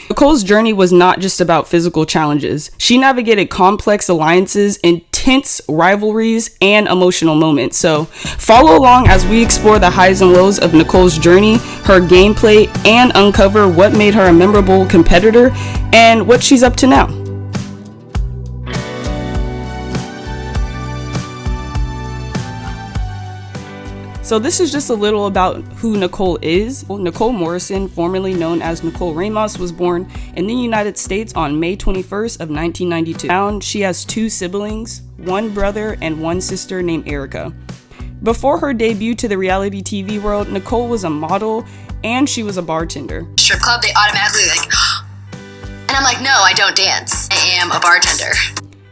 Nicole's journey was not just about physical challenges. She navigated complex alliances, intense rivalries, and emotional moments. So follow along as we explore the highs and lows of Nicole's journey, her gameplay, and uncover what made her a memorable competitor and what she's up to now. So this is just a little about who Nicole is. Nicole Morrison, formerly known as Nicole Ramos, was born in the United States on May 21st of 1992. She has two siblings, one brother and one sister named Erica. Before her debut to the reality TV world, Nicole was a model and she was a bartender. Strip club, they automatically and I'm like, no, I don't dance. I am a bartender.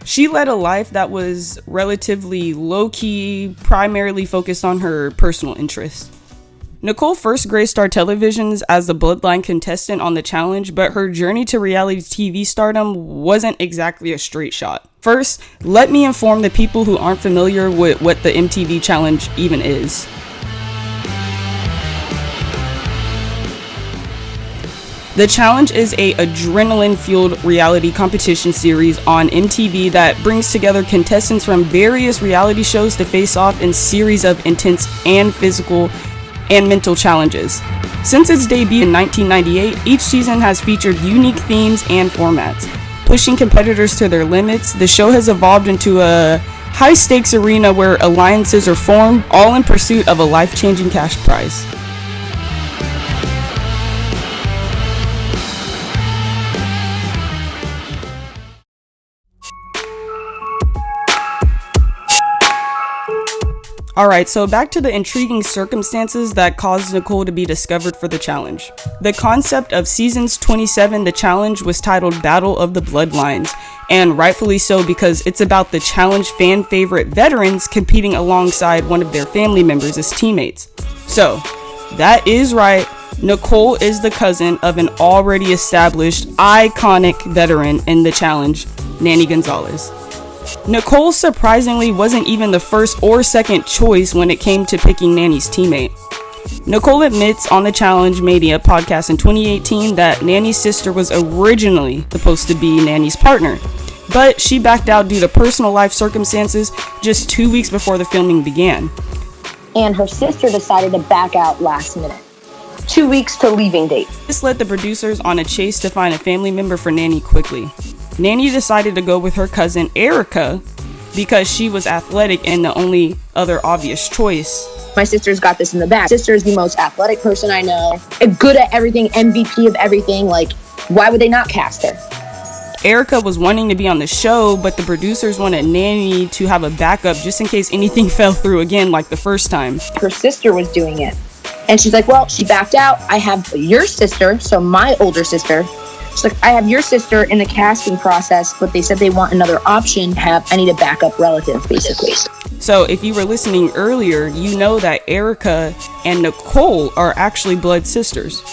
She led a life that was relatively low-key, primarily focused on her personal interests. Nicole first graced our televisions as the Bloodline contestant on The Challenge, but her journey to reality TV stardom wasn't exactly a straight shot. First, let me inform the people who aren't familiar with what the MTV Challenge even is. The Challenge is a adrenaline-fueled reality competition series on MTV that brings together contestants from various reality shows to face off in series of intense and physical and mental challenges. Since its debut in 1998, each season has featured unique themes and formats. Pushing competitors to their limits, the show has evolved into a high-stakes arena where alliances are formed, all in pursuit of a life-changing cash prize. Alright, so back to the intriguing circumstances that caused Nicole to be discovered for the challenge. The concept of seasons 27, the challenge was titled Battle of the Bloodlines, and rightfully so because it's about the challenge fan favorite veterans competing alongside one of their family members as teammates. So, that is right, Nicole is the cousin of an already established, iconic veteran in the challenge, Nanny Gonzalez. Nicole surprisingly wasn't even the first or second choice when it came to picking Nanny's teammate. Nicole admits on the Challenge Mania podcast in 2018 that Nanny's sister was originally supposed to be Nanny's partner, but she backed out due to personal life circumstances just 2 weeks before the filming began. And her sister decided to back out last minute. 2 weeks to leaving date. This led the producers on a chase to find a family member for Nanny quickly. Nanny decided to go with her cousin Erica because she was athletic and the only other obvious choice. My sister's got this in the bag. Sister is the most athletic person I know. Good at everything, MVP of everything. Like, why would they not cast her? Erica was wanting to be on the show, but the producers wanted Nanny to have a backup just in case anything fell through again like the first time. Her sister was doing it. And she's like, well, she backed out. I have your sister, so my older sister. She's like, I have your sister in the casting process, but they said they want another option. I need a backup relative, basically. So if you were listening earlier, you know that Erica and Nicole are actually blood sisters.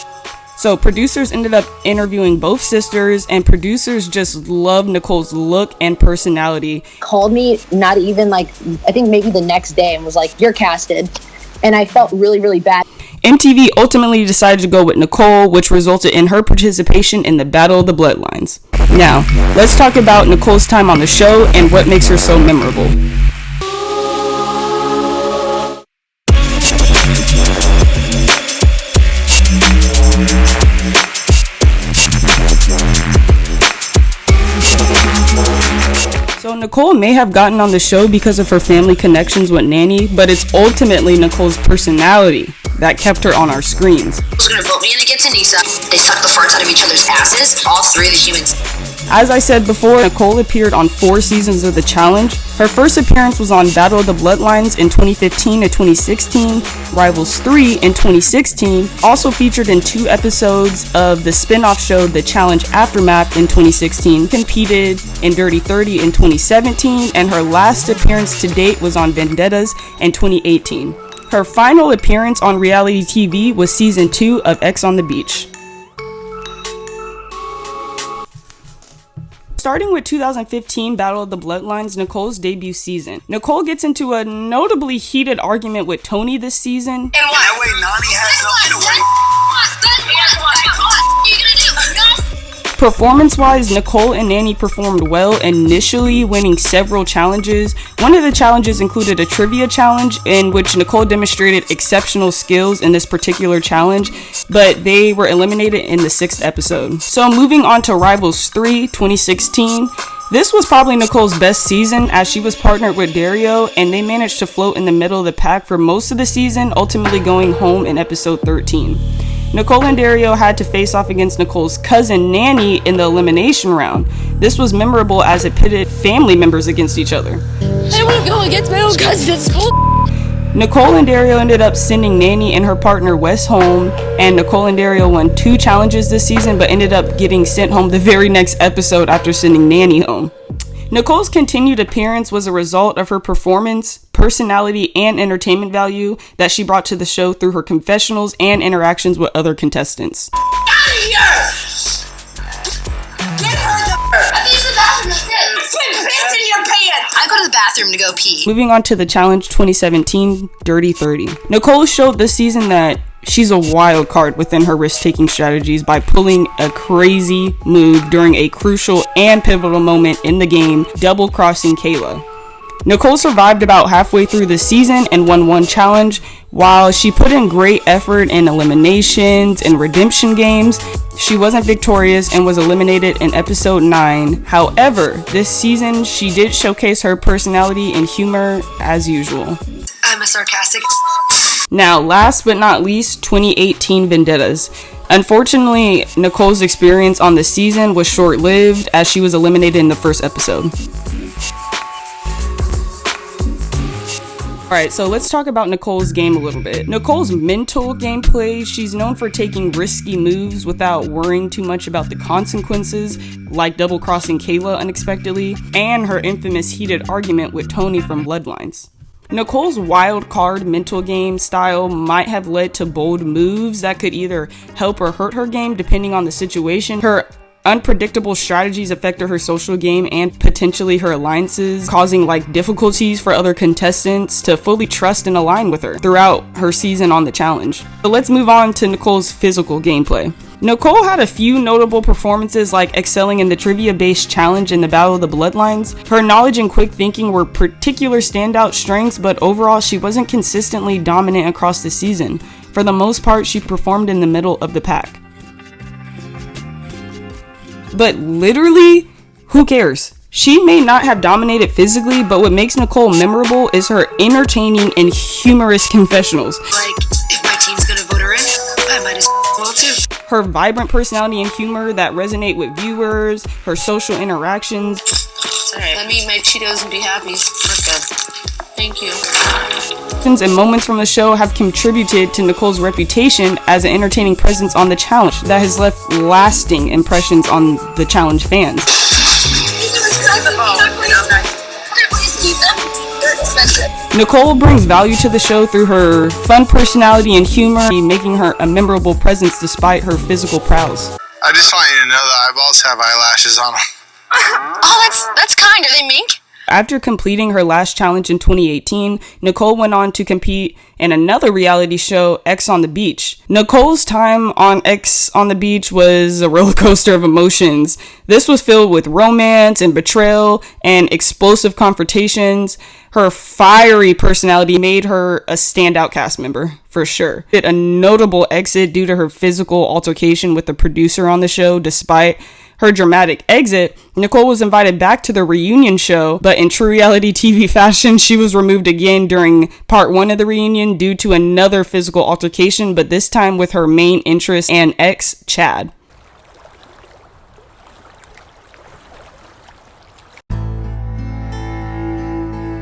So producers ended up interviewing both sisters, and producers just loved Nicole's look and personality. Called me not even I think maybe the next day and was like, you're casted. And I felt really, really bad. MTV ultimately decided to go with Nicole, which resulted in her participation in the Battle of the Bloodlines. Now, let's talk about Nicole's time on the show and what makes her so memorable. So Nicole may have gotten on the show because of her family connections with Nanny, but it's ultimately Nicole's personality that kept her on our screens. Who's gonna vote me in against Anissa? They suck the farts out of each other's asses. All three of the humans. As I said before, Nicole appeared on 4 seasons of The Challenge. Her first appearance was on Battle of the Bloodlines in 2015 to 2016, Rivals 3 in 2016, also featured in 2 episodes of the spin-off show The Challenge Aftermath in 2016, competed in Dirty 30 in 2017, and her last appearance to date was on Vendettas in 2018. Her final appearance on reality TV was season 2 of X on the Beach. Starting with 2015 Battle of the Bloodlines, Nicole's debut season. Nicole gets into a notably heated argument with Tony this season. And what? That way Nani has nothing to worry. What are you gonna do? Performance-wise, Nicole and Nanny performed well, initially winning several challenges. One of the challenges included a trivia challenge in which Nicole demonstrated exceptional skills in this particular challenge, but they were eliminated in the 6th episode. So moving on to Rivals 3, 2016. This was probably Nicole's best season as she was partnered with Dario, and they managed to float in the middle of the pack for most of the season, ultimately going home in episode 13. Nicole and Dario had to face off against Nicole's cousin Nanny in the elimination round. This was memorable as it pitted family members against each other. I don't want to go against my own cousin. It's bull. Nicole and Dario ended up sending Nanny and her partner Wes home, and Nicole and Dario won 2 challenges this season but ended up getting sent home the very next episode after sending Nanny home. Nicole's continued appearance was a result of her performance, personality, and entertainment value that she brought to the show through her confessionals and interactions with other contestants. Out of here! Get her the I think it's the bathroom, that's it. Quit pissing your pants! I go to the bathroom to go pee. Moving on to the challenge 2017, Dirty 30. Nicole showed this season that she's a wild card within her risk-taking strategies by pulling a crazy move during a crucial and pivotal moment in the game, double-crossing Kayla. Nicole survived about halfway through the season and won 1 challenge. While she put in great effort in eliminations and redemption games, she wasn't victorious and was eliminated in episode 9. However, this season she did showcase her personality and humor as usual. I'm a sarcastic. Now, last but not least, 2018 Vendettas. Unfortunately, Nicole's experience on the season was short-lived as she was eliminated in the 1st episode. Alright, so let's talk about Nicole's game a little bit. Nicole's mental gameplay, she's known for taking risky moves without worrying too much about the consequences, like double-crossing Kayla unexpectedly, and her infamous heated argument with Tony from Bloodlines. Nicole's wild card mental game style might have led to bold moves that could either help or hurt her game depending on the situation. Her unpredictable strategies affected her social game and potentially her alliances, causing difficulties for other contestants to fully trust and align with her throughout her season on the challenge. So let's move on to Nicole's physical gameplay. Nicole had a few notable performances, like excelling in the trivia-based challenge in the Battle of the Bloodlines. Her knowledge and quick thinking were particular standout strengths, but overall she wasn't consistently dominant across the season. For the most part, she performed in the middle of the pack. But literally, who cares? She may not have dominated physically, but what makes Nicole memorable is her entertaining and humorous confessionals. If my team's gonna vote her in, I might as well too. Her vibrant personality and humor that resonate with viewers, her social interactions. Alright, let me eat my Cheetos and be happy. We're good. Thank you. And moments from the show have contributed to Nicole's reputation as an entertaining presence on the challenge that has left lasting impressions on the challenge fans. Nicole brings value to the show through her fun personality and humor, making her a memorable presence despite her physical prowess. I just want you to know the eyeballs have eyelashes on them. Oh, that's kind. Are they mink? After completing her last challenge in 2018, Nicole went on to compete in another reality show, X on the Beach. Nicole's time on X on the Beach was a roller coaster of emotions. This was filled with romance and betrayal and explosive confrontations. Her fiery personality made her a standout cast member, for sure. Did a notable exit due to her physical altercation with the producer on the show. Despite her dramatic exit, Nicole was invited back to the reunion show, but in true reality TV fashion, she was removed again during part 1 of the reunion due to another physical altercation, but this time with her main interest and ex, Chad.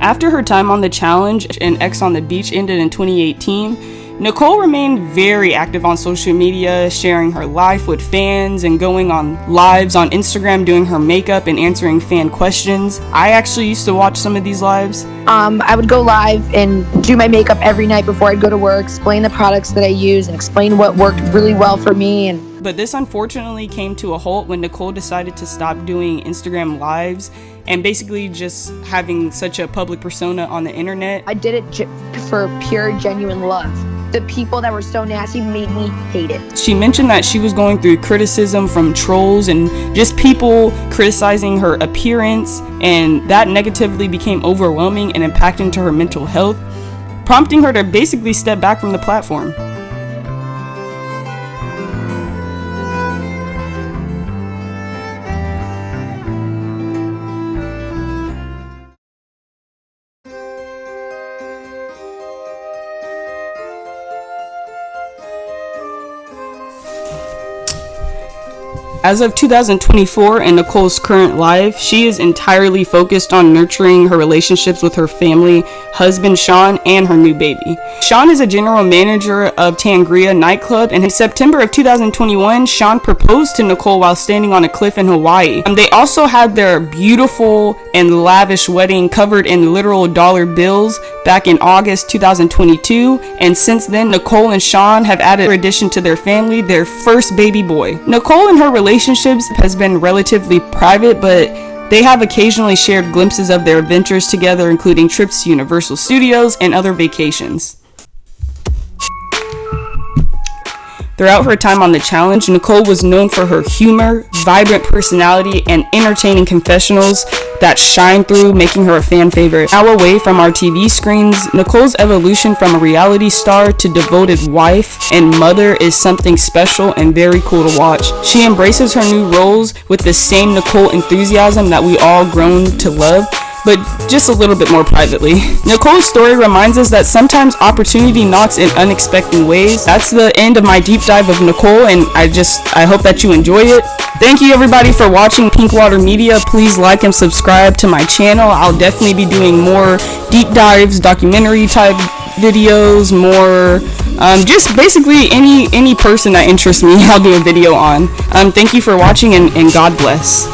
After her time on the challenge and X on the Beach ended in 2018, Nicole remained very active on social media, sharing her life with fans and going on lives on Instagram doing her makeup and answering fan questions. I actually used to watch some of these lives. I would go live and do my makeup every night before I'd go to work, explain the products that I use and explain what worked really well for me. But this unfortunately came to a halt when Nicole decided to stop doing Instagram lives and basically just having such a public persona on the internet. I did it for pure, genuine love. the people that were so nasty made me hate it. She mentioned that she was going through criticism from trolls and just people criticizing her appearance, and that negatively became overwhelming and impacting to her mental health, prompting her to basically step back from the platform. As of 2024 in Nicole's current life, she is entirely focused on nurturing her relationships with her family, husband Sean, and her new baby. Sean is a general manager of Tangria nightclub, and in September of 2021, Sean proposed to Nicole while standing on a cliff in Hawaii. They also had their beautiful and lavish wedding covered in literal dollar bills back in August 2022, and since then, Nicole and Sean have added in addition to their family, their first baby boy. Nicole and her relationships has been relatively private, but they have occasionally shared glimpses of their adventures together, including trips to Universal Studios and other vacations. Throughout her time on The Challenge, Nicole was known for her humor, vibrant personality, and entertaining confessionals that shine through, making her a fan favorite. Now away from our TV screens, Nicole's evolution from a reality star to devoted wife and mother is something special and very cool to watch. She embraces her new roles with the same Nicole enthusiasm that we all grown to love, but just a little bit more privately. Nicole's story reminds us that sometimes opportunity knocks in unexpected ways. That's the end of my deep dive of Nicole, and I hope that you enjoy it. Thank you everybody for watching Pinkwater Media. Please like and subscribe to my channel. I'll definitely be doing more deep dives, documentary type videos, more just basically any person that interests me I'll do a video on. Thank you for watching, and God bless.